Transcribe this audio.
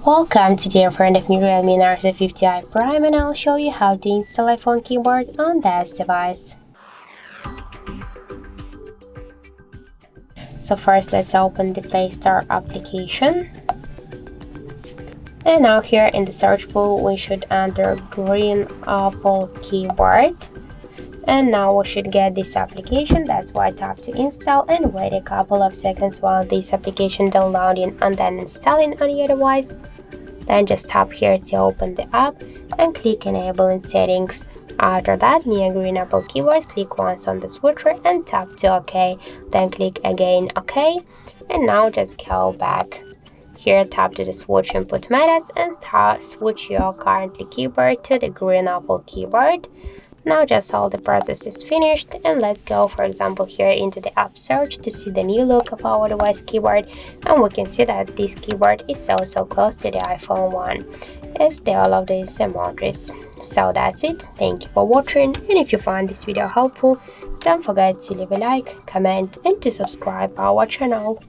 Welcome, today in front of me Realme Narzo 50i Prime, and I'll show you how to install iPhone keyboard on this device. So first let's open the Play Store application. And now here in the search bar we should enter Green Apple keyboard. And now we should get this application. That's why tap to install and wait a couple of seconds while this application downloading and then installing on your device. Then just tap here to open the app and click enable in settings. After that, near Green Apple keyboard, click once on the switcher and tap to OK. Then click again OK. And now just go back. Here tap to the switch input methods and switch your currently keyboard to the Green Apple keyboard. Now just all the process is finished, and let's go for example here into the app search to see the new look of our device keyboard, and we can see that this keyboard is so close to the iPhone one as they all of these emojis. So that's it. Thank you for watching, and if you find this video helpful, don't forget to leave a like, comment and to subscribe our channel.